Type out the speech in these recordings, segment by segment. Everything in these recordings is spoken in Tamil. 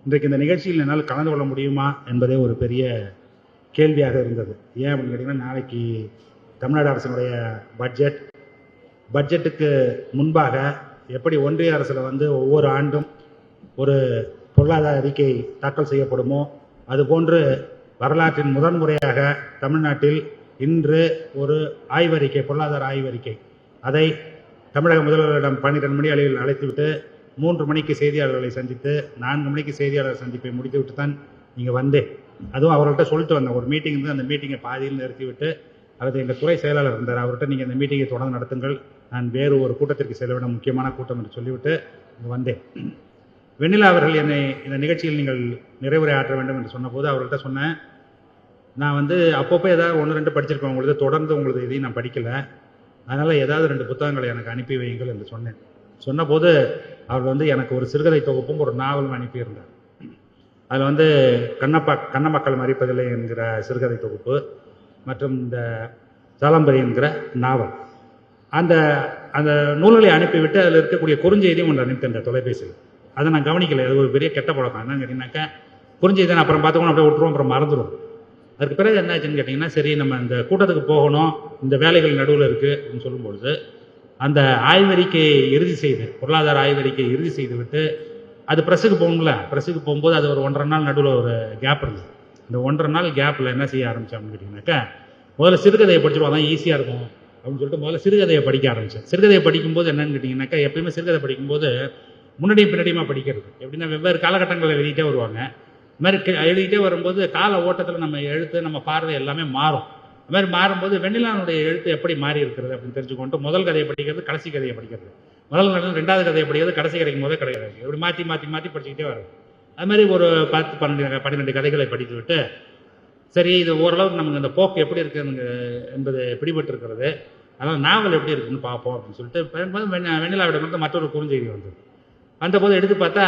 இன்றைக்கு இந்த நிகழ்ச்சியில் என்னால் கலந்து கொள்ள முடியுமா என்பதே ஒரு பெரிய கேள்வியாக இருந்தது. ஏன் அப்படின்னு கேட்டிங்கன்னா, நாளைக்கு தமிழ்நாடு அரசினுடைய பட்ஜெட்டுக்கு முன்பாக எப்படி ஒன்றிய அரசில் வந்து ஒவ்வொரு ஆண்டும் ஒரு பொருளாதார அறிக்கை தாக்கல் செய்யப்படுமோ அதுபோன்று வரலாற்றின் முதன்முறையாக தமிழ்நாட்டில் இன்று ஒரு ஆய்வறிக்கை, பொருளாதார ஆய்வறிக்கை, அதை தமிழக முதல்வரிடம் 12 மணி அளவில் அழைத்துவிட்டு 3 மணிக்கு செய்தியாளர்களை சந்தித்து 4 மணிக்கு செய்தியாளர் சந்திப்பை முடித்துவிட்டு தான் இங்கே வந்தேன். அதுவும் அவர்கள்ட்ட சொல்லிட்டு வந்தேன். ஒரு மீட்டிங் இருந்து அந்த மீட்டிங்கை பாதியில் நிறுத்திவிட்டு, அது எங்கள் துறை செயலாளர் இருந்தார், அவர்கிட்ட நீங்கள் இந்த மீட்டிங்கை தொடர்ந்து நடத்துங்கள், நான் வேறு ஒரு கூட்டத்திற்கு செல்ல வேண்டும், முக்கியமான கூட்டம் என்று சொல்லிவிட்டு இங்கே வந்தேன். வெண்ணிலா அவர்கள் என்னை இந்த நிகழ்ச்சியில் நீங்கள் நிறைவுரை ஆற்ற வேண்டும் என்று சொன்னபோது அவர்கள்ட்ட சொன்னேன், நான் வந்து அப்பப்போ ஏதாவது 1-2 படிச்சிருக்கேன், உங்களுக்கு தொடர்ந்து உங்களுக்கு இதையும் நான் படிக்கலை, அதனால் ஏதாவது 2 புத்தகங்களை எனக்கு அனுப்பி வையுங்கள் என்று சொன்னேன். சொன்னபோது அவர் வந்து எனக்கு ஒரு சிறுகதை தொகுப்பும் ஒரு நாவலும் அனுப்பியிருந்தார். அதில் வந்து கண்ண மக்கள் மறிப்பதில்லை என்கிற சிறுகதை தொகுப்பு மற்றும் இந்த சாலம்பரி என்கிற நாவல், அந்த அந்த நூல்களை அனுப்பிவிட்டு அதில் இருக்கக்கூடிய குறுஞ்செய்தியும் ஒன்று அனுப்பியிருந்தேன் தொலைபேசியில். அதை நான் கவனிக்கலை. அது ஒரு பெரிய கெட்ட பழக்கம். என்னன்னு கேட்டிங்கனாக்கா, குறுஞ்செய்தி நான் அப்புறம் பார்த்துக்கணும், அப்படியே விட்டுருவோம், அப்புறம் மறந்துடும். அதுக்கு பிறகு என்ன ஆச்சுன்னு கேட்டிங்கன்னா, சரி நம்ம இந்த கூட்டத்துக்கு போகணும், இந்த வேலைகள் நடுவில் இருக்குது அப்படின்னு சொல்லும்பொழுது அந்த ஆய்வறிக்கையை இறுதி செய்து, பொருளாதார ஆய்வறிக்கையை இறுதி செய்து விட்டு அது ப்ரெஸ்ஸுக்கு போகணுங்கள, ப்ரெஸ்ஸுக்கு போகும்போது அது ஒரு 1.5 நாள் நடுவில் ஒரு கேப் இருந்தது. இந்த 1.5 நாள் கேப்பில் என்ன செய்ய ஆரம்பித்தேன் அப்படின்னு கேட்டிங்கனாக்கா, முதல்ல சிறுகதையை படிச்சுடுவோம், அதான் ஈஸியாக இருக்கும் அப்படின்னு சொல்லிட்டு முதல்ல சிறுகதையை படிக்க ஆரம்பித்தேன். சிறுகதையை படிக்கும்போது என்னன்னு கேட்டிங்கனாக்கா, எப்பயுமே சிறுகதை படிக்கும்போது முன்னாடியும் பின்னாடியுமா படிக்கிறது எப்படின்னா, வெவ்வேறு காலகட்டங்களில் எழுதிட்டே வருவாங்க. இது மாதிரி எழுதிட்டே வரும்போது கால ஓட்டத்தில் நம்ம எழுத்து, நம்ம பார்வை எல்லாமே மாறும். அது மாதிரி மாறும்போது வெண்ணிலானுடைய எழுத்து எப்படி மாறி இருக்கிறது அப்படின்னு தெரிஞ்சுக்கொண்டு முதல் கதையை படிக்கிறது, கடைசி கதையை படிக்கிறது, முதல் கதை 2வது கதையை படிக்கிறது, கடைசி கதைக்கு முதல் கிடையாது, இப்படி மாற்றி மாற்றி மாற்றி படிச்சுக்கிட்டே வரும். அது மாதிரி ஒரு 10-12 கதைகளை படித்து விட்டு, சரி இது ஓரளவுக்கு நமக்கு இந்த போக்கு எப்படி இருக்குன்னு என்பது பிடிபட்டு இருக்கிறது, அதனால் நாவல் எப்படி இருக்குன்னு பார்ப்போம் அப்படின்னு சொல்லிட்டு வெண்ணிலாவிடம் வந்து மற்றொரு குறுஞ்செய்தி வந்தது. வந்தபோது எடுத்து பார்த்தா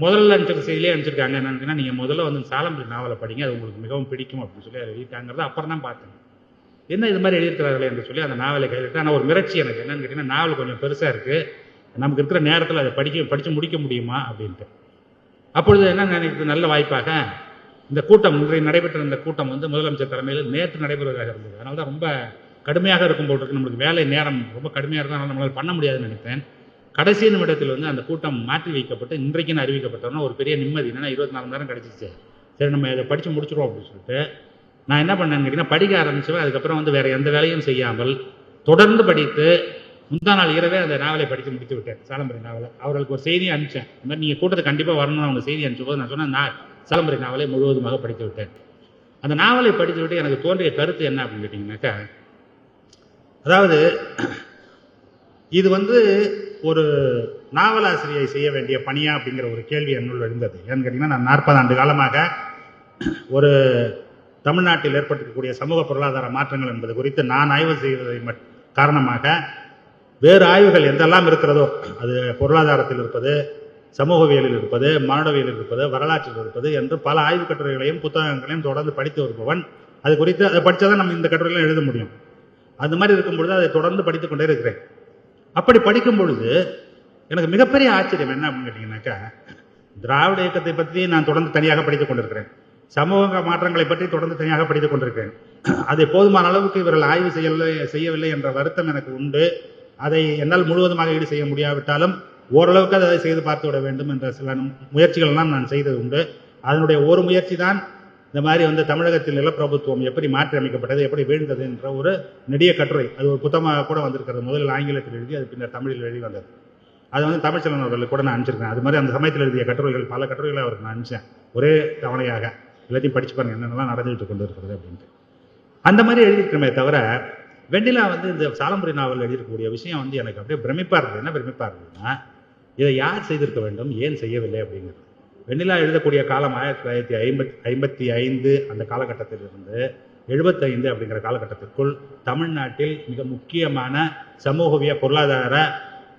முதல்ல அனுப்பிச்ச செய்தியிலே அனுப்பிச்சிருக்காங்க. என்னன்னா, நீங்கள் முதல்ல வந்து சாலம்பரி நாவலை படிங்க, அது உங்களுக்கு மிகவும் பிடிக்கும் அப்படின்னு சொல்லி அதை எழுதிட்டாங்கிறத அப்புறம் தான் பார்த்தேன். என்ன இது மாதிரி எழுதியிருக்கிறார்களே என்று சொல்லி அந்த நாவலை கையிலிட்டு, ஆனால் ஒரு மிரட்சி எனக்கு என்னன்னு கேட்டிங்கன்னா, நாவல் கொஞ்சம் பெருசாக இருக்குது, நமக்கு இருக்கிற நேரத்தில் அதை படித்து முடிக்க முடியுமா அப்படின்ட்டு. அப்பொழுது என்ன நினைக்கிறது, நல்ல வாய்ப்பாக இந்த கூட்டம், இன்றைய நடைபெற்ற இந்த கூட்டம் வந்து முதலமைச்சர் தலைமையில் நேற்று நடைபெறுவதாக இருந்தது. அதனால தான் ரொம்ப கடுமையாக இருக்கும் போல் இருக்கு, நம்மளுக்கு வேலை நேரம் ரொம்ப கடுமையாக இருக்கும், அதனால் நம்மளால் பண்ண முடியாதுன்னு நினைத்தேன். கடைசி நிமிடத்தில் வந்து அந்த கூட்டம் மாற்றி வைக்கப்பட்டு இன்றைக்குன்னு அறிவிக்கப்பட்டோன்னா ஒரு பெரிய நிம்மதி. என்னன்னா 24 மணி நேரம் கிடச்சிச்சு, சரி நம்ம இதை படித்து முடிச்சிடுவோம் அப்படின்னு சொல்லிட்டு நான் என்ன பண்ணேன்னு கேட்டிங்கன்னா, படிக்க ஆரம்பிச்சுவேன். அதுக்கப்புறம் வந்து வேறு எந்த வேலையும் செய்யாமல் தொடர்ந்து படித்து முந்தா நாள் இரவே அந்த நாவலை படித்து முடித்து விட்டேன், சாலம்பரி நாவலை. அவர்களுக்கு ஒரு செய்தியை அனுப்பிச்சேன், இந்த மாதிரி நீங்கள் கூட்டத்துக்கு கண்டிப்பாக வரணும்னு அவங்க செய்தி அனுப்பிச்ச போது நான் சொன்னேன், சாலம்பரி நாவலை முழுவதுமாக படித்து விட்டேன். அந்த நாவலை படித்து விட்டு எனக்கு தோன்றிய கருத்து என்ன அப்படின்னு கேட்டிங்கனாக்கா, அதாவது இது வந்து ஒரு நாவலாசிரியை செய்ய வேண்டிய பணியா அப்படிங்கிற ஒரு கேள்வி என்னுள் எழுந்தது. ஏன்னு கேட்டிங்கன்னா, நான் 40 ஆண்டு காலமாக ஒரு தமிழ்நாட்டில் ஏற்பட்டிருக்கக்கூடிய சமூக பொருளாதார மாற்றங்கள் என்பது குறித்து நான் ஆய்வு செய்வதை காரணமாக வேறு ஆய்வுகள் எந்தெல்லாம் இருக்கிறதோ, அது பொருளாதாரத்தில் இருப்பது, சமூகவியலில் இருப்பது, மானுடவியலில் இருப்பது, வரலாற்றில் இருப்பது என்று பல ஆய்வு கட்டுரைகளையும் புத்தகங்களையும் தொடர்ந்து படித்து வருபவன். அது குறித்து அதை படித்தாதான் நம்ம இந்த கட்டுரைகளையும் எழுத முடியும். அந்த மாதிரி இருக்கும் பொழுது அதை தொடர்ந்து படித்து கொண்டே இருக்கிறேன். அப்படி படிக்கும் பொழுது எனக்கு மிகப்பெரிய ஆச்சரியம் என்ன அப்படின்னு கேட்டிங்கனாக்கா, திராவிட இயக்கத்தை பற்றி நான் தொடர்ந்து தனியாக படித்துக் கொண்டிருக்கிறேன், சமூக மாற்றங்களை பற்றி தொடர்ந்து தனியாக படித்துக் கொண்டிருக்கிறேன். அதை போதுமான அளவுக்கு இவர்கள் ஆய்வு செய்யவில்லை என்ற வருத்தம் எனக்கு உண்டு. அதை என்னால் முழுவதுமாக ஈடு செய்ய முடியாவிட்டாலும் ஓரளவுக்கு அதை செய்து பார்த்து விட வேண்டும் என்ற சில முயற்சிகளெல்லாம் நான் செய்தது உண்டு. அதனுடைய ஒரு முயற்சி தான் இந்த மாதிரி வந்து தமிழகத்தில் நிலப்பிரபுத்துவம் எப்படி மாற்றி அமைக்கப்பட்டது, எப்படி வீழ்ந்தது என்ற ஒரு நெடிய கட்டுரை. அது ஒரு புத்தகமாக கூட வந்திருக்கிறது. முதலில் ஆங்கிலத்தில் எழுதி அது பின்னர் தமிழில் எழுதி வந்தது. அது வந்து தமிழ்ச்செல்வன் அவர்களுக்கு கூட நான் அனுப்பிச்சிருக்கேன். அது மாதிரி அந்த சமயத்தில் எழுதிய கட்டுரைகள், பல கட்டுரைகளை அவருக்கு நான் அனுப்பிச்சேன், ஒரே தவணையாக எல்லாத்தையும் படிச்சு பாருங்க என்னென்னலாம் நடந்துகிட்டு கொண்டு இருக்கிறது அப்படின்ட்டு. அந்த மாதிரி எழுதியிருக்கிறமே தவிர, வெண்ணிலா வந்து இந்த சாலம்பரி நாவல் எழுதியிருக்கக்கூடிய விஷயம் வந்து எனக்கு அப்படியே பிரமிப்பாக இருந்தது. என்ன பிரமிப்பாக இருந்ததுன்னா, இதை யார் செய்திருக்க வேண்டும், ஏன் செய்யவில்லை அப்படிங்கிறது. வெண்ணிலா எழுதக்கூடிய காலம் 1955 அந்த காலகட்டத்திலிருந்து 75 அப்படிங்கிற காலகட்டத்திற்குள் தமிழ்நாட்டில் மிக முக்கியமான சமூகவிய பொருளாதார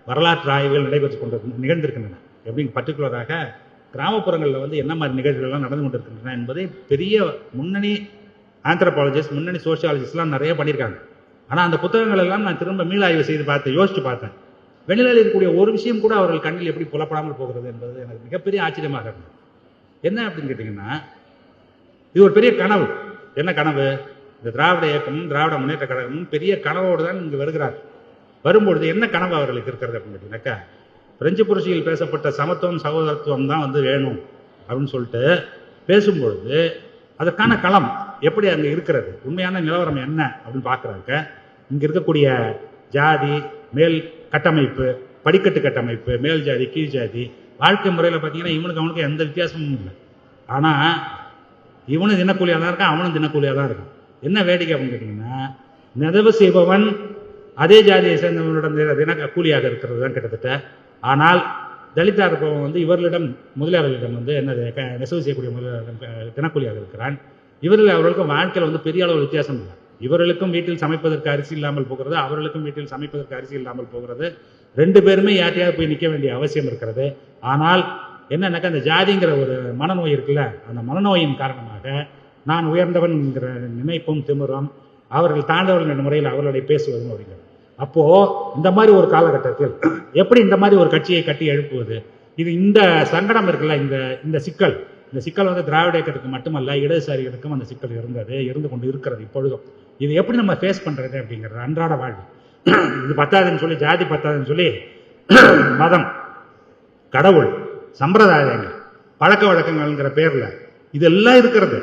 வரலாற்று ஆய்வுகள் நிகழ்ந்திருக்கின்றன. எப்படின்னு பர்டிகுலராக கிராமப்புறங்களில் வந்து என்ன மாதிரி நிகழ்வுகள்லாம் நடந்து கொண்டிருக்கின்றன என்பதை பெரிய முன்னணி ஆந்த்ரோபாலஜிஸ்ட், முன்னணி சோசியாலஜிஸ்ட்லாம் நிறைய பண்ணியிருக்காங்க. ஆனால் அந்த புத்தகங்கள் எல்லாம் நான் திரும்ப மீளாய்வு செய்து யோசித்து பார்த்தேன். வெளியில் இருக்கக்கூடிய ஒரு விஷயம் கூட அவர்கள் கண்ணில் எப்படி புலப்படாமல் போகிறது என்பது எனக்கு மிகப்பெரிய ஆச்சரியமாக இருந்தது. என்ன அப்படின்னு கேட்டிங்கன்னா, இது ஒரு பெரிய கனவு. என்ன கனவு? இந்த திராவிட இயக்கமும் திராவிட முன்னேற்ற கழகமும் பெரிய கனவோடு தான் இங்கு வருகிறார். வரும்பொழுது என்ன கனவு அவர்களுக்கு இருக்கிறது அப்படின்னு கேட்டீங்கன்னாக்கா, பிரெஞ்சு புரட்சியில் பேசப்பட்ட சமத்துவம் சகோதரத்துவம் தான் வந்து வேணும் அப்படின்னு சொல்லிட்டு பேசும்பொழுது அதற்கான களம் எப்படி அங்கே இருக்கிறது, உண்மையான நிலவரம் என்ன அப்படின்னு பார்க்குறாங்க. இங்கே இருக்கக்கூடிய ஜாதி, மேல் கட்டமைப்பு, படிக்கட்டு கட்டமைப்பு, மேல் ஜாதி கீழ் ஜாதி, வாழ்க்கை முறையில் பார்த்தீங்கன்னா இவனுக்கு அவனுக்கு எந்த வித்தியாசமும் இல்லை. ஆனால் இவனும் தினக்கூலியாக தான் இருக்கான், அவனும் தினக்கூலியாக தான் இருக்கான். என்ன வேடிக்கை அப்படின்னு கேட்டிங்கன்னா, நெதவு செய்பவன் அதே ஜாதியை சேர்ந்தவனுடன் தின கூலியாக இருக்கிறது தான் கிட்டத்தட்ட. ஆனால் தலிதா இருப்பவன் வந்து இவர்களிடம் முதலியாளர்களிடம் வந்து என்னது நெசவு செய்யக்கூடிய முதலியாளர்களிடம் தினக்கூலியாக இருக்கிறான். இவர்கள் அவர்களுக்கும் வாழ்க்கையில் வந்து பெரிய அளவு வித்தியாசம் இல்லை. இவர்களுக்கும் வீட்டில் சமைப்பதற்கு அரிசி இல்லாமல் போகிறது, அவர்களுக்கும் வீட்டில் சமைப்பதற்கு அரிசி இல்லாமல் போகிறது. ரெண்டு பேருமே யார்ட்டையாவது போய் நிற்க வேண்டிய அவசியம் இருக்கிறது. ஆனால் என்னன்னாக்கா, அந்த ஜாதிங்கிற ஒரு மனநோய் இருக்குல்ல, அந்த மனநோயின் காரணமாக நான் உயர்ந்தவன் என்கிற நினைப்பும் திமிரும், அவர்கள் தாழ்ந்தவர்கள் என்ற முறையில் அவர்களை பேசுவதும் அப்படிங்கிறது. அப்போ இந்த மாதிரி ஒரு காலகட்டத்தில் எப்படி இந்த மாதிரி ஒரு கட்சியை கட்டி எழுப்புவது? இது இந்த சங்கடம் இருக்குல்ல, இந்த சிக்கல் வந்து திராவிட இயக்கத்துக்கு மட்டுமல்ல, இடதுசாரிகளுக்கும் அந்த சிக்கல் இருந்து கொண்டு இருக்கிறது இப்பொழுதும். இது எப்படி நம்ம ஃபேஸ் பண்றது அப்படிங்கிறது அன்றாட வாழ்வு. இது பத்தாதுன்னு சொல்லி, ஜாதி பத்தாதுன்னு சொல்லி, மதம், கடவுள், சம்பிரதாயங்கள், பழக்க வழக்கங்கள்ங்கிற பேர்ல இதெல்லாம் இருக்கிறது.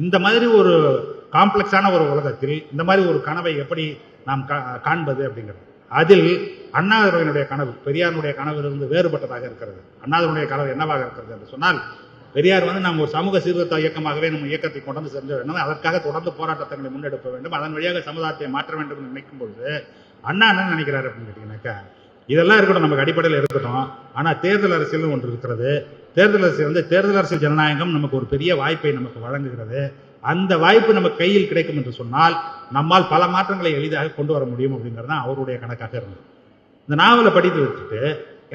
இந்த மாதிரி ஒரு காம்ப்ளெக்ஸான ஒரு உலகத்தில் இந்த மாதிரி ஒரு கனவை எப்படி நாம் காண்பது அப்படிங்கிறது. அதில் அண்ணாதுரையினுடைய கனவு பெரியாருடைய கனவிலிருந்து வேறுபட்டதாக இருக்கிறது. அண்ணாதுரையுடைய கனவு என்னவாக இருக்கிறது என்று சொன்னால், பெரியார் வந்து நாம் ஒரு சமூக சீர்திருத்த இயக்கமாகவே நம்ம இயக்கத்தை கொண்டு சென்ற வேண்டும், அதற்காக தொடர்ந்து போராட்டங்களை முன்னெடுக்க வேண்டும், அதன் வழியாக சமுதாயத்தை மாற்ற வேண்டும் என்று நினைக்கும் பொழுது அண்ணா என்ன நினைக்கிறாரு அப்படின்னு கேட்டீங்கன்னாக்கா, இதெல்லாம் இருக்கட்டும், நமக்கு அடிப்படையில் இருக்கட்டும், ஆனால் தேர்தல் அரசியல் ஒன்று இருக்கிறது. தேர்தல் அரசியல் வந்து தேர்தல் அரசியல் ஜனநாயகம் நமக்கு ஒரு பெரிய வாய்ப்பை நமக்கு வழங்குகிறது. அந்த வாய்ப்பு நம்ம கையில் கிடைக்கும் என்று சொன்னால் நம்மால் பல மாற்றங்களை எளிதாக கொண்டு வர முடியும் அப்படிங்கிறது தான் அவருடைய கணக்காக இருந்தது. இந்த நாவலை படித்து விட்டுட்டு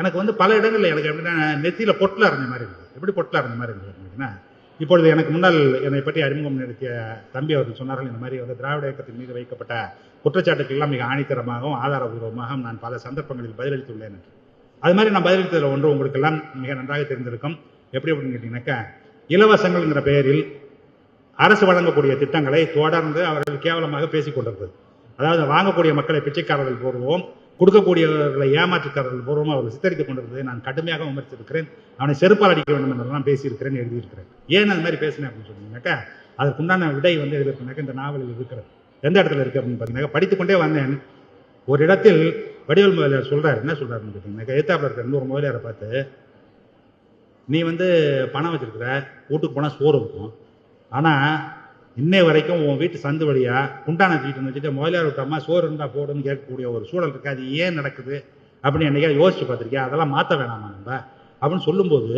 எனக்கு வந்து பல இடங்களில் எனக்கு எப்படின்னா நெத்தியில் பொட்டில் அறிஞ்ச மாதிரி இருந்தது. எப்படி பொட்டில் அறிஞ்ச மாதிரி இருந்தது அப்படின்னா, இப்பொழுது எனக்கு முன்னால் என்னை பற்றி அறிமுகம் நடத்திய தம்பி அவர்கள் சொன்னார்கள், இந்த மாதிரி வந்து திராவிட இயக்கத்தின் மீது வைக்கப்பட்ட குற்றச்சாட்டுக்கெல்லாம் மிக ஆணித்தரமாகவும் ஆதாரபூர்வமாகவும் நான் பல சந்தர்ப்பங்களில் பதிலளித்துள்ளேன் என்று. அது மாதிரி நான் பதிலளித்ததில் ஒன்று உங்களுக்கெல்லாம் மிக நன்றாக தெரிந்திருக்கும். எப்படி அப்படின்னு கேட்டீங்கன்னாக்கா, இலவசங்கள்ங்கிற பெயரில் அரசு வழங்கக்கூடிய திட்டங்களை தொடர்ந்து அவர்கள் கேவலமாக பேசிக் கொண்டிருந்தது. அதாவது வாங்கக்கூடிய மக்களை பிச்சைக்காரர்கள் பூர்வம், கொடுக்கக்கூடியவர்களை ஏமாற்றுக்காரர்கள் பூர்வம் அவர்கள் சித்தரித்துக் கொண்டிருந்ததை நான் கடுமையாக விமர்சித்திருக்கிறேன். அவனை செருப்பால் அடிக்க வேண்டும் என்றெல்லாம் பேசியிருக்கிறேன், எழுதியிருக்கிறேன். ஏன் அது மாதிரி பேசினேன் அப்படின்னு சொன்னீங்கன்னாக்கா, அதுக்குண்டான விடை வந்து எதிர்ப்புனாக்கா இந்த நாவலில் இருக்கிறது. எந்த இடத்துல இருக்கு அப்படின்னு பார்த்தீங்கன்னா, படித்துக்கொண்டே வந்தேன். ஒரு இடத்தில் வடிவேல் முதலியார் சொல்றாரு. என்ன சொல்றாருன்னு கேட்டீங்கன்னாக்கா, எத்தாப்புல இருக்கிற இன்னொரு முதலியாரை பார்த்து, நீ வந்து பணம் வச்சிருக்கிற, வீட்டுக்கு போனால் சோறு இருக்கும், ஆனால் இன்னை வரைக்கும் உன் வீட்டு சந்து வழியா குண்டான தூக்கிட்டு வச்சுட்டு முதலியார் விட்டம்மா சோறு இருந்தால் போடுன்னு கேட்கக்கூடிய ஒரு சூழல் இருக்கு. அது ஏன் நடக்குது அப்படின்னு என்னைக்கா யோசிச்சு பார்த்துருக்கியா? அதெல்லாம் மாற்ற வேணாமா நம்ம அப்படின்னு சொல்லும்போது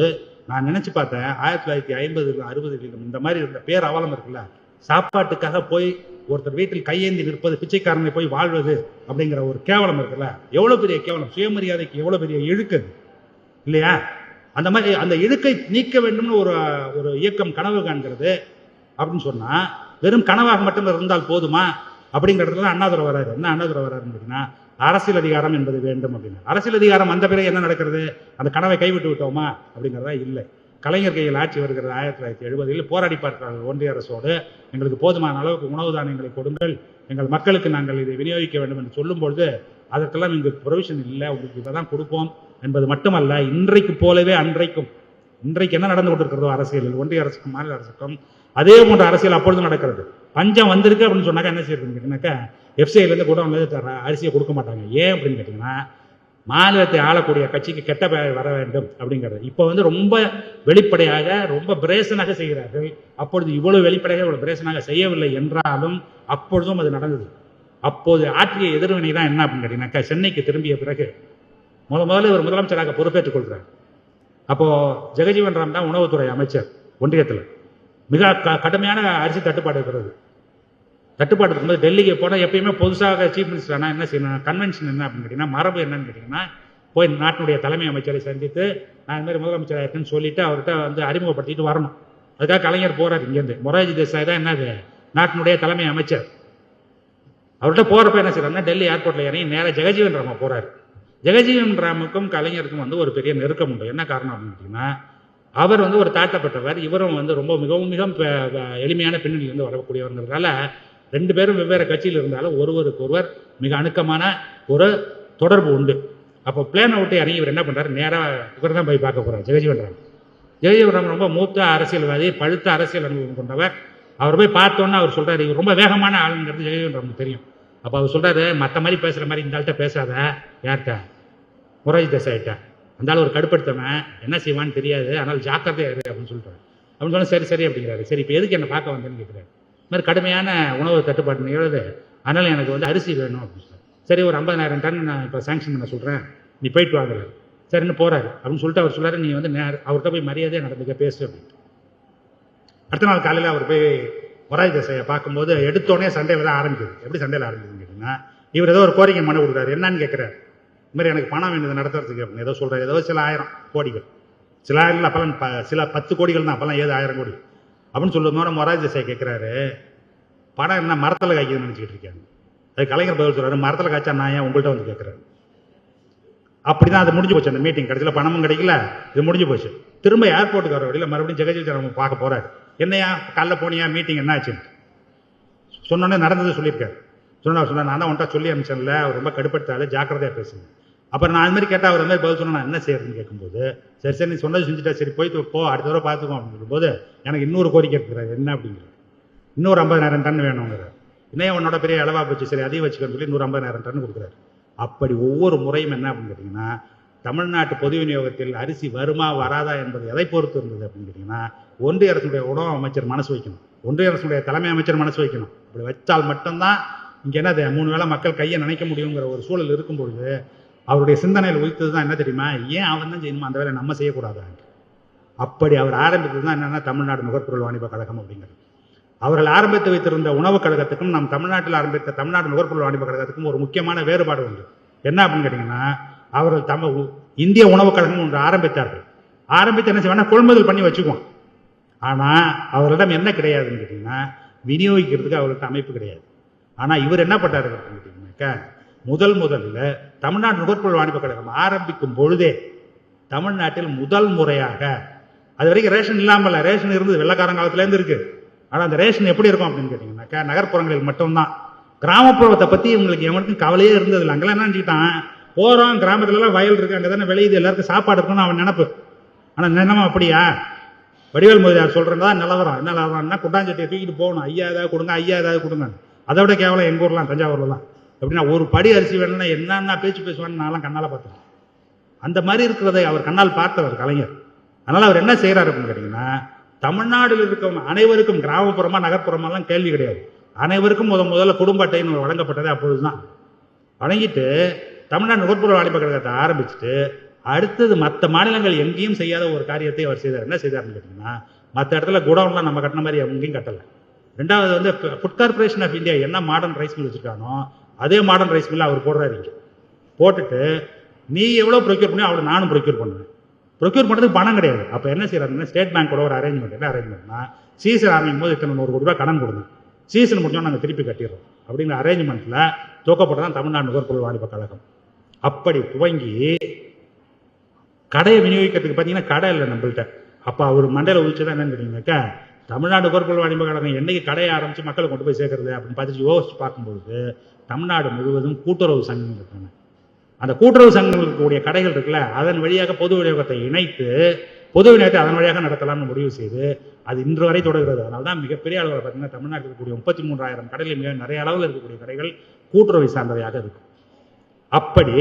நான் நினைச்சு பார்த்தேன், 1950 60 இந்த மாதிரி இருந்த பேர் அவலம் இருக்குல்ல, சாப்பாட்டுக்காக போய் ஒருத்தர் வீட்டில் கையேந்தி நிற்பது, பிச்சைக்காரனை போய் வாழ்வது அப்படிங்கிற ஒரு கேவலம் இருக்குல்ல, எவ்வளோ பெரிய கேவலம், சுயமரியாதைக்கு எவ்வளோ பெரிய இழுக்கு இல்லையா? அந்த மாதிரி அந்த இழுக்கை நீக்க வேண்டும்னு ஒரு இயக்கம் கனவு காண்கிறது அப்படின்னு சொன்னா, வெறும் கனவாக மட்டும் இருந்தால் போதுமா அப்படிங்கிறதுல அண்ணாதுரை வராரு. என்ன அண்ணாதுரை வராருன்னு கேட்டீங்கன்னா, அரசியல் அதிகாரம் என்பது வேண்டும் அப்படின்னு. அரசியல் அதிகாரம் வந்த பிறகு என்ன நடக்கிறது? அந்த கனவை கைவிட்டு விட்டோமா அப்படிங்கிறதா இல்லை. கலைஞர் கையில் ஆட்சி வருகிறது 1970 போராடி பார்க்கிறார்கள் ஒன்றிய அரசோடு, எங்களுக்கு போதுமான அளவுக்கு உணவு தானியங்களை கொடுங்கள், எங்கள் மக்களுக்கு நாங்கள் இதை விநியோகிக்க வேண்டும் என்று சொல்லும்பொழுது அதற்கெல்லாம் இங்கு ப்ரொவிஷன் இல்லை, உங்களுக்கு இதை தான் கொடுப்போம் என்பது மட்டுமல்ல, இன்றைக்கு போலவே இன்றைக்கு என்ன நடந்து கொண்டிருக்கிறதோ அரசியலில் ஒன்றிய அரசுக்கும் மாநில அரசுக்கும் அதே போன்ற அரசியல் அப்பொழுது நடக்கிறது. பஞ்சம் வந்திருக்கு அப்படின்னு சொன்னாக்கா என்ன செய்யறதுன்னு கேட்டீங்கன்னாக்கா, எஃப்சிஐலேருந்து குடோன்லேருந்து அரிசியை கொடுக்க மாட்டாங்க. ஏன் அப்படின்னு கேட்டிங்கன்னா, மாநிலத்தை ஆளக்கூடிய கட்சிக்கு கெட்ட பெயர் வர வேண்டும் அப்படிங்கிறது. இப்போ வந்து ரொம்ப வெளிப்படையாக ரொம்ப பிரேசனாக செய்கிறார்கள். அப்பொழுது இவ்வளவு வெளிப்படையாக இவ்வளவு பிரேசனாக செய்யவில்லை என்றாலும் அப்பொழுதும் அது நடந்தது. அப்போது ஆற்றிய எதிர்வினை தான் என்ன அப்படின்னு கேட்டீங்கன்னாக்கா, சென்னைக்கு திரும்பிய பிறகு முதல்ல ஒரு முதலமைச்சராக பொறுப்பேற்றுக் கொள்கிறார். அப்போ ஜெகஜீவன் ராம் தான் உணவுத்துறை அமைச்சர் ஒன்றியத்தில். மிக கடுமையான அரிசி தட்டுப்பாடு இருக்கிறது. தட்டுப்பாடு இருக்கும்போது டெல்லிக்கு போனால் எப்பயுமே புதுசாக சீஃப் மினிஸ்டர் ஆனால் என்ன செய்யணும், கன்வென்ஷன் என்ன அப்படின்னு கேட்டிங்கன்னா, மரபு என்னன்னு கேட்டிங்கன்னா, போய் நாட்டினுடைய தலைமை அமைச்சரை சந்தித்து நான் இந்த மாதிரி முதலமைச்சராக இருக்குன்னு சொல்லிட்டு அவர்கிட்ட வந்து அறிமுகப்படுத்திட்டு வரணும். அதுக்காக கலைஞர் போறார். இங்கேருந்து மொரார்ஜி தேசாய் தான் என்னது நாட்டினுடைய தலைமை அமைச்சர். அவர்கிட்ட போகிறப்ப என்ன செய்யறாருன்னா, டெல்லி ஏர்போர்ட்டில் இறங்கி நேராக ஜெகஜீவன் ராம போறாரு. ஜெகஜீவன் ராமுக்கும் கலைஞருக்கும் வந்து ஒரு பெரிய நெருக்கம் உண்டு. என்ன காரணம் அப்படின்னு கேட்டிங்கன்னா, அவர் வந்து ஒரு தாழ்த்தப்பட்டவர், இவரும் வந்து ரொம்ப மிகவும் எளிமையான பின்னணியிலிருந்து வரக்கூடியவர்களால 2 பேரும் வெவ்வேறு கட்சியில் இருந்தாலும் ஒருவருக்கு ஒருவர் மிக அணுக்கமான ஒரு தொடர்பு உண்டு. அப்போ பிளேனை விட்டு இறங்கி இவர் என்ன பண்ணுறாரு, நேராக இவர் தான் போய் பார்க்க போகிறார் ஜெகஜீவன் ராம். ஜெகஜீவன் ராம் ரொம்ப மூத்த அரசியல்வாதி, பழுத்த அரசியல் அனுபவம் கொண்டவர். அவர் போய் பார்த்தோன்னா அவர் சொல்கிறார், இவர் ரொம்ப வேகமான ஆளுங்கிறது ஜெகஜீவன் ராமுக்கு தெரியும். அப்போ அவர் சொல்கிறாரு, மற்ற மாதிரி பேசுகிற மாதிரி இந்த ஆள்கிட்ட பேசாத. யார்கிட்ட? மொரார்ஜி தேசாய்கிட்ட. அந்த ஆள் ஒரு கடுப்படுத்தவன், என்ன செய்வான்னு தெரியாது, அதனால் ஜாக்கிரதையாக இரு அப்படின்னு சொல்லிட்டாரு. அப்படின்னு சொன்னால் சரி சரி அப்படிங்கிறாரு. சரி, இப்போ எதுக்கு என்னை பார்க்க வந்தேன்னு கேட்குறாரு. இந்த மாதிரி கடுமையான உணவு தட்டுப்பாடு நிகழ்வு, அதனால் எனக்கு வந்து அரிசி வேணும் அப்படின்னு சொல்கிறார். சரி, ஒரு 50,000 டன் நான் இப்போ சாங்ஷன் பண்ண சொல்கிறேன், நீ போயிட்டு வாங்குறாரு. சரின்னு போகிறாரு. அப்படின்னு சொல்லிட்டு அவர் சொல்கிறாரு, நீ வந்து அவர்கிட்ட போய் மரியாதையாக நடந்துக்க பேசு அப்படின்ட்டு. அடுத்த நாள் காலையில் அவர் போய் மொரார்ஜி தேசாயை பார்க்கும்போது எடுத்தோடனே சண்டையில் தான் ஆரம்பிக்குது. எப்படி சண்டையில் ஆரம்பிக்குதுன்னு கேட்டிங்கன்னா, இவர் ஏதோ ஒரு கோரிக்கை மனு கொடுக்குறாரு. என்னன்னு கேட்குறாரு. இந்த மாதிரி எனக்கு பணம் வேண்டியது நடத்துறதுக்கு அப்படின்னு ஏதோ சொல்கிறார். ஏதோ சில 1000 கோடிகள், சில 1000 அப்பெல்லாம் சில 10 கோடிகள் தான், அப்பெல்லாம் ஏதோ 1000 கோடி அப்படின்னு சொல்லும்போது மொரார்ஜி தேசாய் கேட்குறாரு, பணம் என்ன மரத்தில் காய்க்குதுன்னு நினச்சிக்கிட்டு இருக்காங்க. அது கலைஞர் பதில் சொல்கிறாரு, மரத்தில் காய்ச்சா நான் ஏன் உங்கள்கிட்ட வந்து கேட்குறாரு. அப்படிதான் அது முடிஞ்சு போச்சு. அந்த மீட்டிங் கடைசியில் பணமும் கிடைக்கல, இது முடிஞ்சு போச்சு. திரும்ப ஏர்போர்ட்டுக்கு வர வழியில் மறுபடியும் ஜெகஜீவன் ராம் பார்க்க போகிறாரு. என்னையா காலைல போனியா, மீட்டிங் என்ன ஆச்சுன்னு சொன்னோன்னே நடந்தது சொல்லியிருக்காரு. சொன்னார், நான் தான் உன்ட்ட சொல்லி அனுப்பிச்சேன்ல, அவர் ரொம்ப கடுப்படுத்தாது, ஜாக்கிரதையாக பேசுங்க. அப்புறம் நான் அது மாதிரி கேட்டால் அவர் மாதிரி பதில் சொன்னால் நான் என்ன செய்யறதுன்னு கேட்கும்போது, சரி சரி நீ சொன்னது செஞ்சுட்டா, சரி போயிட்டு போ, அடுத்த தடவை பார்த்துக்கோ அப்படின்னு சொல்லும்போது எனக்கு இன்னொரு கோரிக்கை இருக்கிறாரு. என்ன அப்படிங்கிறது, இன்னொரு 50,000 டன் வேணுங்கிறார். இன்னும் உன்னோட பெரிய அளவாக போச்சு, சரி அதையும் வச்சுக்கன்னு சொல்லி 150,000 டன் கொடுக்குறாரு. அப்படி ஒவ்வொரு முறையும் என்ன அப்படின்னு கேட்டிங்கன்னா, தமிழ்நாட்டு பொது விநியோகத்தில் அரிசி வருமா வராதா என்பது எதை பொறுத்து இருந்தது அப்படின்னு கேட்டிங்கன்னா, ஒன்றிய அரசுடைய உணவு அமைச்சர் மனசு வைக்கணும், ஒன்றிய அரசுடைய தலைமை அமைச்சர் மனசு வைக்கணும். அப்படி வச்சால் மட்டும்தான் இங்கே என்னது 3 வேளை மக்கள் கையை நினைக்க முடியுங்கிற ஒரு சூழல் இருக்கும்பொழுது அவருடைய சிந்தனையில் உயிர்த்தது தான் என்ன தெரியுமா, ஏன் அவன் தான் செய்யணுமா, அந்த வேலை நம்ம செய்யக்கூடாதா. அப்படி அவர் ஆரம்பித்தது தான் என்னென்னா தமிழ்நாடு நுகர்பொருள் வாணிப கழகம் அப்படிங்கிறது. அவர்கள் ஆரம்பித்து வைத்திருந்த உணவுக் கழகத்துக்கும் நம் தமிழ்நாட்டில் ஆரம்பித்த தமிழ்நாடு நுகர்பொருள் வாணிப கழகத்துக்கும் ஒரு முக்கியமான வேறுபாடு உண்டு. என்ன அப்படின்னு கேட்டிங்கன்னா, அவர்கள் இந்திய உணவுக் கழகம் ஒன்று ஆரம்பித்தார்கள். ஆரம்பித்து என்ன செய்வாங்கன்னா, கொள்முதல் பண்ணி வச்சுக்குவோம். ஆனால் அவர்களிடம் என்ன கிடையாதுன்னு கேட்டிங்கன்னா, விநியோகிக்கிறதுக்கு அவர்கிட்ட அமைப்பு கிடையாது. ஆனால் இவர் என்ன பண்ணாரு அப்படின்னு கேட்டிங்கன்னாக்கா, முதல்ல தமிழ்நாடு நுகர்பொருள் வாணிப கழகம் ஆரம்பிக்கும் பொழுதே தமிழ்நாட்டில் முதல் முறையாக, அது வரைக்கும் ரேஷன் இல்லாமல், ரேஷன் இருந்தது வெள்ளக்காரன் காலத்துலேருந்து இருக்கு. ஆனால் அந்த ரேஷன் எப்படி இருக்கும் அப்படின்னு கேட்டிங்கன்னாக்கா, நகர்ப்புறங்களில் மட்டும்தான். கிராமப்புறத்தை பற்றி இவங்களுக்கு எவனுக்கும் கவலையே இருந்ததில்லை. அங்கெல்லாம் என்ன நினச்சிக்கிட்டான், போகிறோம் கிராமத்துலலாம் வயல் இருக்கு, அங்கே தானே விளையுது, எல்லாருக்கும் சாப்பாடு இருக்குன்னு அவன் நினப்பு. ஆனால் நிலம அப்படியா? வடிவேல் முதலியார் சொல்கிறதா நிலவரம். என்ன நிலவரம்னா, குண்டாஞ்சட்டியை தூக்கிட்டு போகணும், ஐயா ஏதாவது கொடுங்க, ஐயா ஏதாவது கொடுங்க. அதை விட கேவலம் எங்கள் ஊர்லாம், தஞ்சாவூர்லாம் எப்படின்னா, ஒரு படி அரிசி வேணும்னா என்னென்ன பேச்சு பேசுவான்னு நான்லாம் கண்ணால் பார்த்தேன். அந்த மாதிரி இருக்கிறதை அவர் கண்ணால் பார்த்தவர் கலைஞர். அதனால் அவர் என்ன செய்கிறார் அப்படின்னு கேட்டிங்கன்னா, தமிழ்நாட்டில் இருக்கும் அனைவருக்கும், கிராமப்புறமா நகர்ப்புறமாலாம் கேள்வி கிடையாது, அனைவருக்கும் முதல்ல குடும்ப அட்டைன்னு வழங்கப்பட்டது அப்பொழுது தான். வழங்கிட்டு தமிழ்நாடு நுகர்பொருள் வாணிப கழகத்தை ஆரம்பிச்சுட்டு அடுத்தது மற்ற மாநிலங்கள் எங்கேயும் செய்யாத ஒரு காரியத்தை அவர் செய்தார். என்ன செய்தார்னு கேட்டிங்கன்னா, மற்ற இடத்துல குடவுன்லாம் நம்ம கட்டின மாதிரி எங்கேயும் கட்டலை. ரெண்டாவது வந்து ஃபுட் கார்பரேஷன் ஆஃப் இந்தியா என்ன மாடர்ன் ரைஸ் மில் வச்சுருக்கானோ அதே மாடர்ன் ரைஸ் மில்லை அவர் போடுறாரு. இங்கே போட்டுட்டு நீ எவ்வளோ ப்ரொக்யூர் பண்ணி அவ்வளோ நானும் ப்ரொக்யூர் பண்ணுவேன். ப்ரொக்யூர் பண்ணுறதுக்கு பணம் கிடையாது. அப்போ என்ன செய்யறாருன்னா, ஸ்டேட் பேங்கோட ஒரு அரேஞ்ச்மெண்ட். என்ன அரேஞ்ச்மெண்ட்னா, சீசன் ஆரம்பிக்கும் போது இத்தனை 100 கோடி ரூபாய் கடன் கொடுங்க, சீசன் முடிஞ்சோம் நாங்கள் திருப்பி கட்டிடுறோம் அப்படிங்கிற அரேஞ்ச்மெண்ட்டில் துவக்கப்பட்டதான் தமிழ்நாடு நுகர்பொருள் வாணிப கழகம். அப்படி துவங்கி கடையை விநியோகிக்கிறதுக்கு பார்த்தீங்கன்னா கடை இல்லை நம்மள்கிட்ட. அப்போ அவர் மண்டையில் உதிச்சதான் என்னன்னு கேட்டிங்கனாக்கா, தமிழ்நாடு நுகர்பொருள் வாணிப கழகம் என்னைக்கு கடையை ஆரம்பித்து மக்களை கொண்டு போய் சேர்க்கறது அப்படின்னு பார்த்துட்டு யோசிச்சு பார்க்கும்பொழுது, தமிழ்நாடு முழுவதும் கூட்டுறவு சங்கங்கள் இருக்காங்க. அந்த கூட்டுறவு சங்கங்கள் இருக்கக்கூடிய கடைகள் இருக்குல்ல, அதன் வழியாக பொது விநியோகத்தை இணைத்து பொது விநியோகத்தை அதன் வழியாக நடத்தலாம்னு முடிவு செய்து அது இன்று வரை தொடர்கிறது. அதனால தான் மிகப்பெரிய அளவில் பார்த்தீங்கன்னா தமிழ்நாட்டில் இருக்கக்கூடிய 33,000 கடைகளில் மிக நிறைய அளவில் இருக்கக்கூடிய கடைகள் கூட்டுறவை சார்ந்தவையாக இருக்கும். அப்படி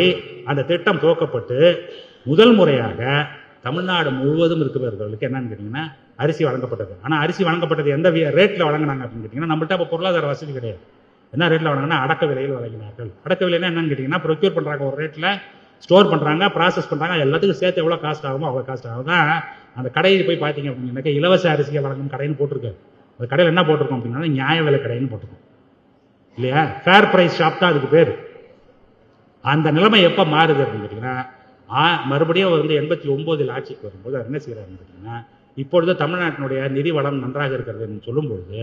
அந்த திட்டம் துவக்கப்பட்டு முதல் முறையாக தமிழ்நாடு முழுவதும் இருக்கிறவர்களுக்கு என்னன்னு கேட்டிங்கன்னா அரிசி வழங்கப்பட்டது. ஆனால் அரிசி வழங்கப்பட்டது எந்த ரேட்டில் வழங்கினாங்க அப்படின்னு கேட்டிங்கன்னா, நம்மள்ட்ட அப்போ பொருளாதார வசதி கிடையாது. என்ன ரேட்டில் வழங்கினா அடக்க விலையில் வழங்கினார்கள். அடக்க விலைன்னா என்னன்னு கேட்டிங்கன்னா, ப்ரொக்யூர் பண்ணுறாங்க ஒரு ரேட்டில், ஸ்டோர் பண்ணுறாங்க, ப்ராசஸ் பண்ணுறாங்க, எல்லாத்துக்கும் சேர்த்து எவ்வளோ காஸ்ட் ஆகுமோ அவ்வளோ காஸ்ட் ஆகும் தான். அந்த கடையில் போய் பார்த்தீங்க அப்படின்னாக்கா இலவச அரிசியை வழங்கும் கடைன்னு போட்டிருக்காரு. அந்த கடையில் என்ன போட்டிருக்கோம் அப்படின்னா நியாய விலை கடைன்னு போட்டிருக்கோம் இல்லையா, ஃபேர் ப்ரைஸ் ஷாப் தான் அதுக்கு பேர். அந்த நிலைமை எப்போ மாறுது அப்படின்னு கேட்டிங்கன்னா, மறுபடியும் வந்து 89 ஆட்சிக்கு வரும்போது அது என்ன செய்கிறாருன்னு கேட்டிங்கன்னா, இப்பொழுது தமிழ்நாட்டினுடைய நிதி வளம் நன்றாக இருக்கிறதுன்னு சொல்லும்பொழுது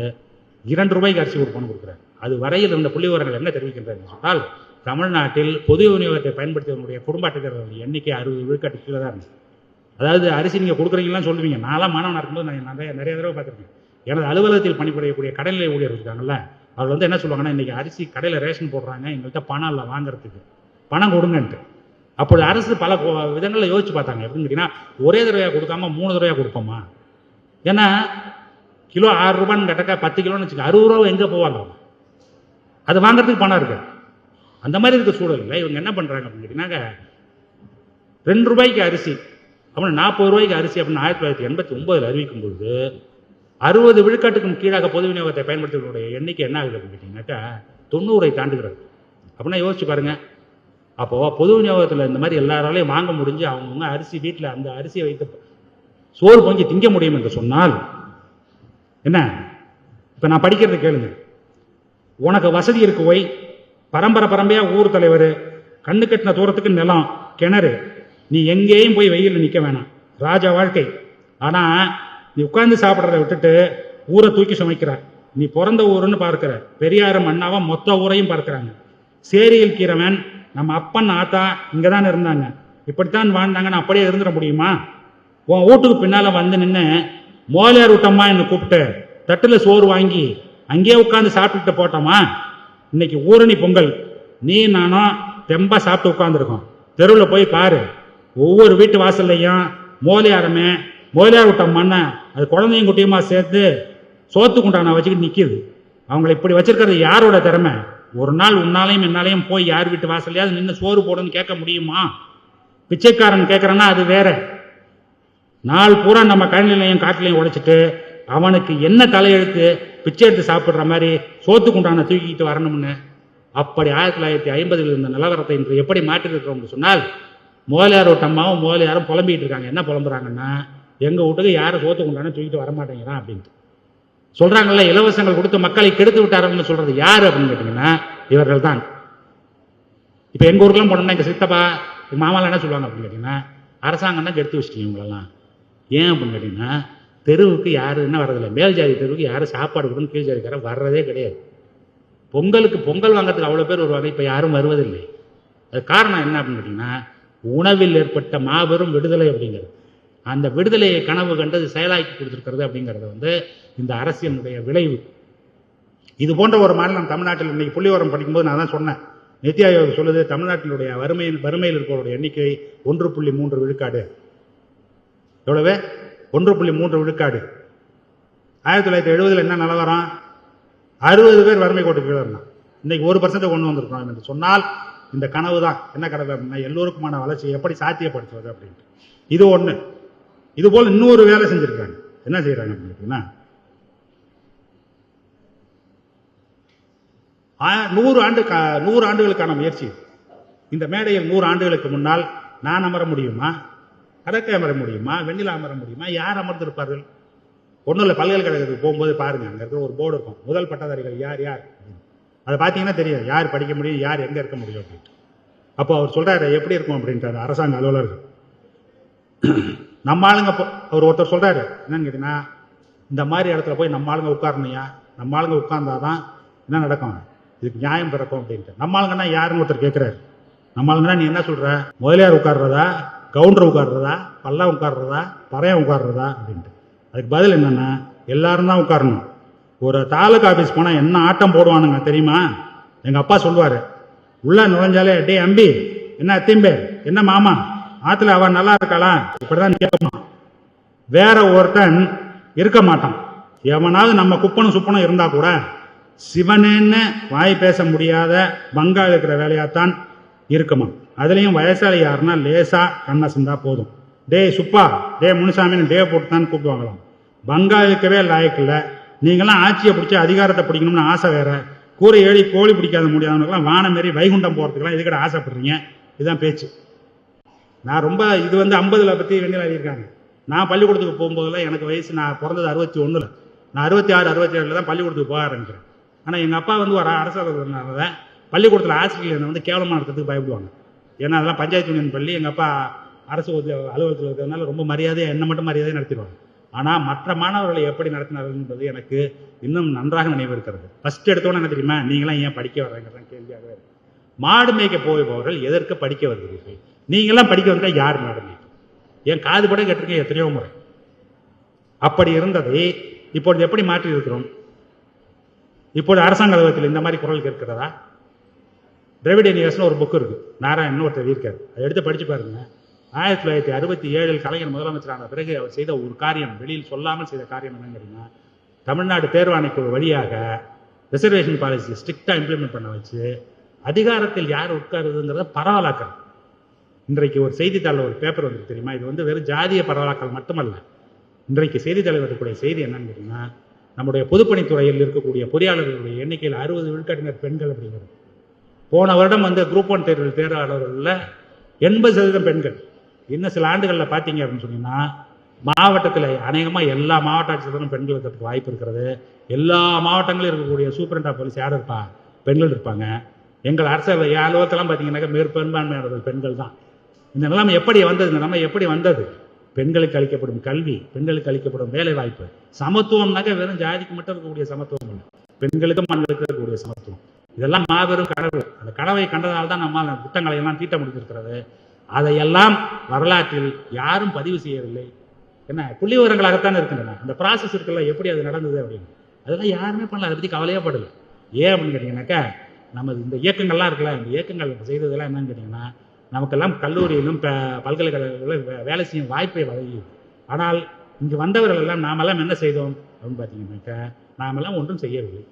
2 ரூபாய்க்கு அரிசி ஒரு பணம் கொடுக்குறாரு. அது வரையில் இருந்த புள்ளி விவரங்கள் என்ன தெரிவிக்கின்றன சொன்னால், தமிழ்நாட்டில் பொது விநியோகத்தை பயன்படுத்தியவர்களுடைய குடும்ப அட்டைதாரர்கள் எண்ணிக்கை 60 விழுக்காட்டு கீழே தான் இருந்துச்சு. அதாவது அரிசி நீங்கள் கொடுக்குறீங்கலாம் சொல்லுவீங்க. நான்லாம் மாணவனாக இருக்கும்போது நான் நிறைய தடவை பார்த்துருக்கேன். எனது அலுவலகத்தில் பணிபுரியக்கூடிய கடைநிலை ஊழியர் இருக்காங்கல்ல, அவர் வந்து என்ன சொல்லுவாங்கன்னா, இன்றைக்கி அரிசி கடையில் ரேஷன் போடுறாங்க, எங்கள்கிட்ட பணம் இல்லை வாங்குறதுக்கு, பணம் கொடுங்கன்ட்டு. அப்படி அரசு பல விதங்களில் யோசிச்சு பார்த்தாங்க. எப்படின்னு கேட்டிங்கன்னா, ஒரே தடவையாக கொடுக்காம 3 தடவையாக கொடுப்போமா? ஏன்னா கிலோ 6 ரூபான்னு கேட்டாக்கா 10 கிலோன்னு வச்சுக்க 60 ரூபா எங்கே போவாங்க? அது வாங்குறதுக்கு பணம் இருக்கு. அந்த மாதிரி இருக்க சூழலில் இவங்க என்ன பண்ணுறாங்க அப்படின்னு கேட்டிங்கன்னாக்க, 2 ரூபாய்க்கு அரிசி அப்படின்னு 40 ரூபாய்க்கு அரிசி அப்படின்னு 1989 அறிவிக்கும் பொழுது 60 விழுக்காட்டுக்கும் கீழாக பொது விநியோகத்தை பயன்படுத்துவதனுடைய எண்ணிக்கை என்ன ஆகுது அப்படின்னு கேட்டிங்கன்னாக்கா 90 தாண்டுகிறது. அப்படின்னா யோசிச்சு பாருங்க. அப்போது பொது விநியோகத்தில் இந்த மாதிரி எல்லாராலையும் வாங்க முடிஞ்சு அவங்கவுங்க அரிசி வீட்டில் அந்த அரிசியை வைத்து சோறு பொங்கி திங்க முடியும் என்று சொன்னால் என்ன? இப்போ நான் படிக்கிறது கேளுங்க. உனக்கு வசதி இருக்கு, போய் பரம்பரையா ஊர் தலைவர், கண்ணு கட்டின தூரத்துக்கு நிலம், கிணறு, நீ எங்கேயும் போய் வெயிலில் நிற்க வேணாம், ராஜா வாழ்க்கை. ஆனால் நீ உட்கார்ந்து சாப்பிட்றத விட்டுட்டு ஊரை தூக்கி சுமைக்கிற. நீ பிறந்த ஊருன்னு பார்க்கிற, பெரியாரும் அண்ணாவா மொத்த ஊரையும் பார்க்குறாங்க. சேரியில் கீரவன் நம்ம அப்பன் ஆத்தா இங்கே தான் இருந்தாங்க, இப்படித்தான் வாழ்ந்தாங்கன்னு அப்படியே இருந்துட முடியுமா? உன் வீட்டுக்கு பின்னால் வந்து நின்று மோலையார் விட்டம்மா என்னை கூப்பிட்டு தட்டில் சோறு வாங்கி அங்கேயே உட்காந்து சாப்பிட்டுட்டு போட்டோமா? இன்னைக்கு ஊரணி பொங்கல், நீ நானும் தெம்பா சாப்பிட்டு உட்காந்துருக்கோம். தெருவில் போய் பாரு, ஒவ்வொரு வீட்டு வாசல்லையும் மோலையார் விட்டம்மான்னு அது குழந்தையும் குட்டியுமா சேர்த்து சோத்து குண்டான வச்சுக்கிட்டு நிற்கிது. அவங்களை இப்படி வச்சிருக்கிறது யாரோட திறமை? ஒரு நாள் உன்னாலையும் என்னாலையும் போய் யார் வீட்டு வாசல்லையாவது நின்று சோறு போடுன்னு கேட்க முடியுமா? பிச்சைக்காரன் கேட்குறான்னா அது வேற. நாள் பூரா நம்ம கழனிலையும் காட்டிலையும் உடைச்சிட்டு அவனுக்கு என்ன தலையெழுத்து பிச்சை எடுத்து சாப்பிட்ற மாதிரி சோத்து குண்டான தூக்கிட்டு வரணும்னு. அப்படி 1950 இருந்த நிலவரத்தை இன்று எப்படி மாற்றிருக்கிறோம்னு சொன்னால், மோலையார் விட்டம்மாவும் மோலையாரும் புலம்பிக்கிட்டு இருக்காங்க. என்ன புலம்புறாங்கன்னா, எங்கள் வீட்டுக்கு யாரும் சோத்து குண்டான தூக்கிட்டு வரமாட்டேங்கிறான் அப்படின்ட்டு சொல்கிறாங்கல்ல. இலவசங்கள் கொடுத்து மக்களை கெடுத்து விட்டாருன்னு சொல்கிறது யார் அப்படின்னு கேட்டிங்கன்னா இவர்கள் தான். இப்போ எங்கள் ஊருக்குலாம் போனோம்னா எங்கள் சித்தப்பா எங்கள் மாமாலாம் என்ன சொல்லுவாங்க அப்படின்னு கேட்டிங்கன்னா, அரசாங்கம் தான் கெடுத்து வச்சிட்டீங்க இவங்களெல்லாம். ஏன் அப்படின்னு கேட்டிங்கன்னா, தெருவுக்கு யாரும் என்ன வர்றதில்லை, மேல் ஜாதி தெருவுக்கு யாரும் சாப்பாடு கொடுன்னு கீழ் ஜாதிக்காரன் வர்றதே கிடையாது. பொங்கல் வாங்கிறதுக்கு அவ்வளோ பேர் வருவாங்க, இப்போ யாரும் வருவதில்லை. அது காரணம் என்ன அப்படின்னு கேட்டிங்கன்னா, உணவில் ஏற்பட்ட மாபெரும் விடுதலை அப்படிங்கிறது. அந்த விடுதலையை கனவு கண்டது செயலாக்கி கொடுத்துருக்கிறது அப்படிங்கிறது வந்து இந்த அரசியலுடைய விளைவு. இது போன்ற ஒரு மாநிலம் தமிழ்நாட்டில் இன்னைக்கு புள்ளிவரம் படிக்கும்போது நான் தான் சொன்னேன். நித்தி ஆயோக் சொல்லுது, தமிழ்நாட்டினுடைய வறுமையில் இருப்பவருடைய எண்ணிக்கை 1.3 விழுக்காடு. எவ்வளவு? 1.3 விழுக்காடு. 1970 என்ன நிலவரம்? 60 பேர் வறுமை கோட்டுக்கு கீழே இருந்தான். இன்னைக்கு 1% கொண்டு வந்திருக்கோம் என்று சொன்னால் இந்த கனவு தான். என்ன கனவு அப்படின்னா, எல்லோருக்குமான வளர்ச்சியை எப்படி சாத்தியப்படுத்துவது அப்படின்ட்டு. இது ஒன்று. இது போல் இன்னொரு வேலை செஞ்சிருக்காங்க. என்ன செய்யறாங்க அப்படின்னா, 100 ஆண்டுகளுக்கான முயற்சி. இந்த மேடையில் 100 ஆண்டுகளுக்கு முன்னால் நான் அமர முடியுமா? கடற்கை அமர முடியுமா? வெண்ணிலா அமர முடியுமா? யார் அமர்ந்திருப்பார்கள்? ஒன்றும் இல்லை, பல்கலைக்கழகத்துக்கு போகும்போது பாருங்க, அங்கே இருக்கிற ஒரு போர்டு இருக்கும், முதல் பட்டதாரிகள் யார் யார். அதை பார்த்தீங்கன்னா தெரியும் யார் படிக்க முடியும், யார் எங்கே இருக்க முடியும் அப்படின்ட்டு. அப்போ அவர் சொல்றாரு எப்படி இருக்கும் அப்படின்ட்டு அரசாங்க அலுவலர்கள். நம்ம ஆளுங்க அவர் ஒருத்தர் சொல்றாரு என்னன்னு கேட்டீங்கன்னா, இந்த மாதிரி இடத்துல போய் நம்ம ஆளுங்க உட்காரணையா, நம்ம ஆளுங்க உட்கார்ந்தாதான் என்ன நடக்கும், இதுக்கு நியாயம் பிறக்கும் அப்படின்ட்டு. நம்ம ஆளுங்கன்னா யாருன்னு ஒருத்தர் கேட்கிறாரு. நம்ம ஆளுங்கன்னா நீ என்ன சொல்ற, முதலியார் உட்கார்றதா, கவுண்டர் உட்கார்றதா, பல்லம் உட்கார்றதா, பறையம் உட்கார்றதா அப்படின்ட்டு. அதுக்கு பதில் என்னன்னா, எல்லாரும் தான் உட்காரணும். ஒரு தாலுகா ஆஃபீஸ் போனால் என்ன ஆட்டம் போடுவானுங்க தெரியுமா? எங்கள் அப்பா சொல்லுவார், உள்ள நுழைஞ்சாலே டே அம்பி, என்ன அத்திம்பே, என்ன மாமா, ஆற்றுல அவன் நல்லா இருக்காளா, இப்படிதான் கேட்கணும். வேற ஒருத்தன் இருக்க மாட்டான். எவனாவது நம்ம குப்பனும் சுப்பனும் இருந்தா கூட சிவனேன்னு வாய் பேச முடியாத பங்கா இருக்கிற வேலையாத்தான் இருக்குமா. அதுலேயும் வயசாளி யாருன்னா லேசா கண்ணை சிந்தா போதும், டே சுப்பா, டே முனுசாமின்னு டே போட்டு தான் கூப்பிடுவாங்களாம். பங்கா இருக்கவே லாயக்கு இல்லை. நீங்களாம் ஆட்சியை பிடிச்சி அதிகாரத்தை பிடிக்கணும்னு ஆசை வேற. கூரை ஏறி கோழி பிடிக்காத முடியாதவங்களுக்குலாம் வானம் மாரி வைகுண்டம் போகிறதுக்கெல்லாம் இதுக்கிட்ட ஆசைப்படுறீங்க. இதுதான் பேச்சு. நான் ரொம்ப இது வந்து 50ல் பற்றி வெண்ணில் எழுதியிருக்காங்க. நான் பள்ளிக்கூடத்துக்கு போகும்போதெல்லாம் எனக்கு வயசு, நான் பிறந்தது 61, நான் 66 67 தான் பள்ளிக்கூடத்துக்கு போக ஆரம்பிக்கிறேன். ஆனால் எங்கள் அப்பா வந்து ஒரு அரசு அலுவலர்னால பள்ளிக்கூடத்தில் ஆசிரியர் வந்து கேவலமாக நடக்கிறதுக்கு பயப்படுவாங்க. ஏன்னா அதெல்லாம் பஞ்சாயத்து யூனியன் பள்ளி, எங்கள் அப்பா அரசு அலுவலகத்தில் இருக்கிறதுனால ரொம்ப மரியாதையாக என்ன மட்டும் மரியாதையை நடத்திடுவாங்க. ஆனால் மற்ற மாணவர்களை எப்படி நடத்தினார்கள் என்பது எனக்கு இன்னும் நன்றாக நினைவு இருக்கிறது. ஃபர்ஸ்ட் எடுத்தோன்னு என்ன தெரியுமா, நீங்களாம் ஏன் படிக்க வர்றீங்கிறதான் கேள்வியாகவே இருக்கு. மாடு மேய்க்க போபவர்கள் எதற்கு படிக்க வருகிறீர்கள்? நீங்களாம் படிக்க வந்தால் யார் மாடு மேய்க்கும்? என் காது பட கேட்டிருக்கேன் எத்தனையோ முறை. அப்படி இருந்ததை இப்பொழுது எப்படி மாற்றி இருக்கிறோம்? இப்போது அரசாங்க அலுவலகத்தில் இந்த மாதிரி குரல் கேட்கிறதா? திராவிட நிவாசன் ஒரு புக் இருக்கு, நாராயணன் ஒருத்தர் இருக்காரு, அதை எடுத்து படிச்சு பாருங்க. 1967 கலைஞர் முதலமைச்சரான பிறகு அவர் செய்த ஒரு காரியம், வெளியில் சொல்லாமல் செய்த காரியம் என்னன்னு கேட்டீங்கன்னா, தமிழ்நாடு தேர்வாணைக்குழு வழியாக ரிசர்வேஷன் பாலிசி ஸ்ட்ரிக்டா இம்ப்ளிமெண்ட் பண்ண வச்சு அதிகாரத்தில் யார் உட்காருதுங்கிறத பரவலாக்கல். இன்றைக்கு ஒரு செய்தித்தாளில் ஒரு பேப்பர் வந்து தெரியுமா, இது வந்து வெறும் ஜாதிய பரவலாக்கல் மட்டுமல்ல. இன்றைக்கு செய்தித்தாளில் இருக்கக்கூடிய செய்தி என்னன்னு கேட்டீங்கன்னா, நம்முடைய பொதுப்பணித்துறையில் இருக்கக்கூடிய பொறியாளர்களுடைய எண்ணிக்கையில் 60 விழுக்காட்டினர் பெண்கள் அப்படிங்கிறது. போன வருடம் வந்து குரூப் 1 தேர்வில் தேர்வாளர்களில் 80% பெண்கள். இன்னும் சில ஆண்டுகளில் பார்த்தீங்க அப்படின்னு சொன்னீங்கன்னா, மாவட்டத்தில் அநேகமாக எல்லா மாவட்ட ஆட்சியர்களும் பெண்கள் இருக்கிறதுக்கு வாய்ப்பு இருக்கிறது. எல்லா மாவட்டங்களிலும் இருக்கக்கூடிய சூப்பரண்ட் ஆஃப் போலீஸ் யார் இருப்பா? பெண்கள் இருப்பாங்க. எங்கள் அரசு அலுவலகத்தெல்லாம் பார்த்தீங்கன்னாக்கா பெரும்பான்மையானவர்கள் பெண்கள் தான். இந்த நிலைமை எப்படி வந்தது? இந்த நிலைமை எப்படி வந்தது? பெண்களுக்கு அளிக்கப்படும் கல்வி, பெண்களுக்கு அளிக்கப்படும் வேலை வாய்ப்பு, சமத்துவம்னாக்க வெறும் ஜாதிக்கு மட்டும் இருக்கக்கூடிய சமத்துவம் இல்லை, பெண்களுக்கும் ஆண்களுக்கும் இருக்கக்கூடிய சமத்துவம். இதெல்லாம் மாபெரும் கனவு. அந்த கனவை கண்டதால் தான் நம்மால் திட்டங்களை எல்லாம் தீட்ட முடிந்திருக்கிறது. அதையெல்லாம் வரலாற்றில் யாரும் பதிவு செய்யவில்லை. என்ன புள்ளி விவரங்களாகத்தான் இருக்கின்றன. அந்த ப்ராசஸ் இருக்குல்ல, எப்படி அது நடந்தது அப்படின்னு, அதெல்லாம் யாருமே பண்ணல. அதை பற்றி கவலையே படலை. ஏன் அப்படின்னு கேட்டிங்கன்னாக்கா, நம்ம இந்த இயக்கங்கள்லாம் இருக்குல்ல, இந்த இயக்கங்கள் செய்ததெல்லாம் என்னன்னு கேட்டிங்கன்னா, நமக்கெல்லாம் கல்லூரியிலும் பல்கலைக்கழகங்களிலும் வேலை செய்யும் வாய்ப்பை வழங்கியது. ஆனால் இங்கு வந்தவர்கள் எல்லாம் நாமெல்லாம் என்ன செய்தோம் அப்படின்னு பார்த்தீங்கன்னாக்கா, நாமெல்லாம் ஒன்றும் செய்யவில்லை.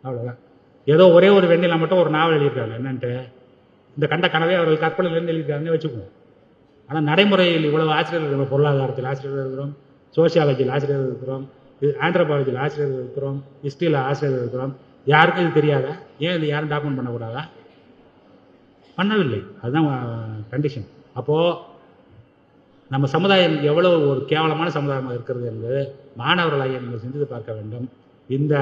அவ்வளோதான். ஏதோ ஒரே ஒரு வெண்ணில மட்டும் ஒரு நாவல் எழுதியிருக்காங்க. என்னன்ட்டு இந்த கண்ட கனவே அவர்கள் கற்பனையிலேருந்து எழுதியிருக்காங்கன்னு வச்சுக்குவோம். ஆனால் நடைமுறையில் இவ்வளவு ஆசிரியர்கள் இருக்கிறோம். பொருளாதாரத்தில் ஆசிரியர்கள் இருக்கிறோம், சோசியாலஜியில் ஆசிரியர்கள் இருக்கிறோம், ஆந்த்ரோபாலஜியில் ஆசிரியர்கள் இருக்கிறோம், ஹிஸ்ட்ரியில் ஆசிரியர்கள் இருக்கிறோம். யாருக்கும் இது தெரியாதா? ஏன் இது யாரும் டாக்குமெண்ட் பண்ணக்கூடாதா? பண்ணவில்லை. அதுதான் கண்டிஷன். அப்போது நம்ம சமுதாயம் எவ்வளவு ஒரு கேவலமான சமுதாயமாக இருக்கிறது என்பது மாணவர்களாக நீங்கள் சிந்தித்து பார்க்க வேண்டும். இந்த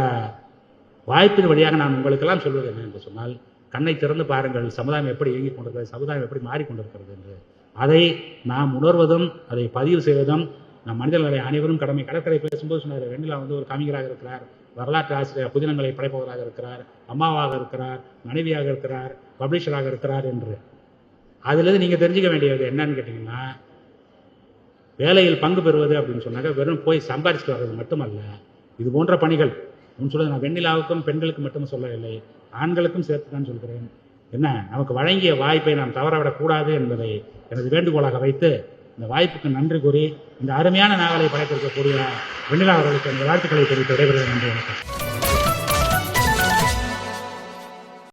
வாய்ப்பின் வழியாக நான் உங்களுக்கெல்லாம் சொல்வது என்ன என்று சொன்னால், கண்ணை திறந்து பாருங்கள், சமுதாயம் எப்படி இயங்கிக் கொண்டிருக்கிறது, சமுதாயம் எப்படி மாறிக்கொண்டிருக்கிறது என்று. அதை நாம் உணர்வதும் அதை பதிவு செய்வதும் நம் மனிதர்களை அனைவரும் கடமை. கடற்கரை பேசும்போது சொன்னார், வெண்ணிலா வந்து ஒரு கவிஞராக இருக்கிறார், வரலாற்று ஆசிரியர், புதினங்களை படைப்பவராக இருக்கிறார், அம்மாவாக இருக்கிறார், மனைவியாக இருக்கிறார், பப்ளிஷராக இருக்கிறார் என்று. அதுலேருந்து நீங்கள் தெரிஞ்சுக்க வேண்டியது என்னன்னு கேட்டிங்கன்னா, வேலையில் பங்கு பெறுவது அப்படின்னு சொன்னாக்க வெறும் போய் சம்பாதிச்சுட்டு வர்றது மட்டுமல்ல, இது போன்ற பணிகள் சொல்லுறது. நான் வெண்ணிலாவுக்கும் பெண்களுக்கு மட்டும் சொல்லவில்லை, ஆண்களுக்கும் சேர்த்து தான் சொல்கிறேன். என்ன, நமக்கு வழங்கிய வாய்ப்பை நாம் தவறவிடக்கூடாது என்பதை எனது வேண்டுகோளாக வைத்து இந்த வாய்ப்புக்கு நன்றி கூறி இந்த அருமையான நாவலை படைத்திருக்கக்கூடிய வெண்ணிலா அவர்களுக்கு அந்த வாழ்த்துக்களை தெரிவித்து விடைபெறுகிறேன். நன்றி, வணக்கம்.